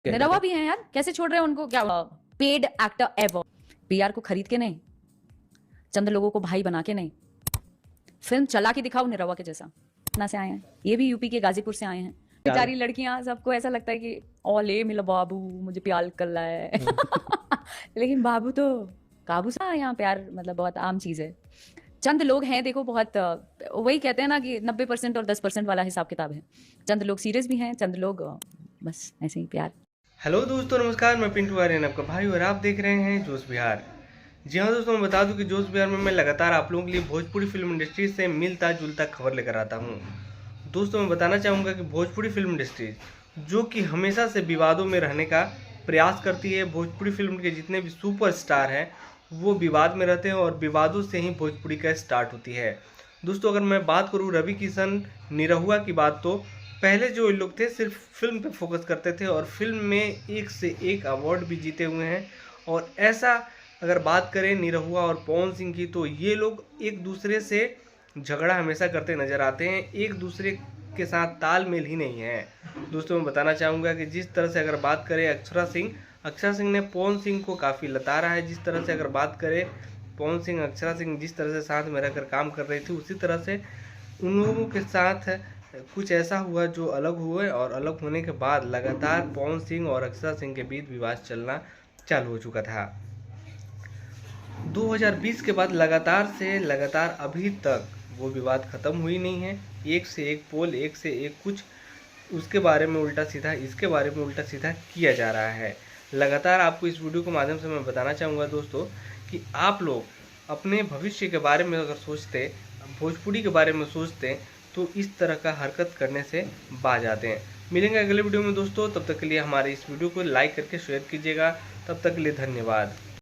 निरहुआ भी हैं यार, कैसे छोड़ रहे हैं उनको? क्या पेड एक्टर एवर, पीआर को खरीद के नहीं, चंद लोगों को भाई बना के नहीं, फिल्म चला के दिखाओ निरहुआ के जैसा। पटना से आए हैं, ये भी यूपी के गाजीपुर से आए हैं। बेचारी लड़कियां, सबको ऐसा लगता है कि ओले मिला बाबू, मुझे प्यार कर रहा है लेकिन बाबू तो काबू सा, यहाँ प्यार मतलब बहुत आम चीज है। चंद लोग हैं देखो, बहुत वही कहते हैं ना कि 90% और 10% वाला हिसाब किताब है। चंद लोग सीरियस भी हैं, चंद लोग बस ऐसे ही प्यार। हेलो दोस्तों, नमस्कार। मैं पिंटू आर्यन, आपका भाई, और आप देख रहे हैं जोश बिहार। जी हाँ दोस्तों, मैं बता दूं कि जोश बिहार में मैं लगातार आप लोगों के लिए भोजपुरी फिल्म इंडस्ट्री से मिलता जुलता खबर लेकर आता हूँ। दोस्तों, मैं बताना चाहूँगा कि भोजपुरी फिल्म इंडस्ट्री जो कि हमेशा से विवादों में रहने का प्रयास करती है, भोजपुरी फिल्म के जितने भी सुपरस्टार हैं वो विवाद में रहते हैं और विवादों से ही भोजपुरी का स्टार्ट होती है। दोस्तों, अगर मैं बात करूँ रवि किशन, निरहुआ की बात, तो पहले जो ये लोग थे सिर्फ फिल्म पे फोकस करते थे और फिल्म में एक से एक अवार्ड भी जीते हुए हैं। और ऐसा अगर बात करें निरहुआ और पवन सिंह की, तो ये लोग एक दूसरे से झगड़ा हमेशा करते नजर आते हैं, एक दूसरे के साथ तालमेल ही नहीं है। दोस्तों, मैं बताना चाहूँगा कि जिस तरह से अगर बात करें अक्षरा सिंह ने पवन सिंह को काफ़ी लताड़ा है। जिस तरह से अगर बात करें पवन सिंह अक्षरा सिंह जिस तरह से साथ में रहकर काम कर रही थी, उसी तरह से उन लोगों के साथ कुछ ऐसा हुआ जो अलग हुए, और अलग होने के बाद लगातार पवन सिंह और अक्षरा सिंह के बीच विवाद चलना चालू हो चुका था। 2020 के बाद लगातार अभी तक वो विवाद खत्म हुई नहीं है। एक से एक पोल, एक से एक कुछ उसके बारे में उल्टा सीधा, इसके बारे में उल्टा सीधा किया जा रहा है। लगातार आपको इस वीडियो के माध्यम से मैं बताना चाहूँगा दोस्तों कि आप लोग अपने भविष्य के बारे में अगर सोचते, भोजपुरी के बारे में सोचते, तो इस तरह का हरकत करने से बाज आते हैं। मिलेंगे अगले वीडियो में दोस्तों, तब तक के लिए हमारे इस वीडियो को लाइक करके शेयर कीजिएगा। तब तक के लिए धन्यवाद।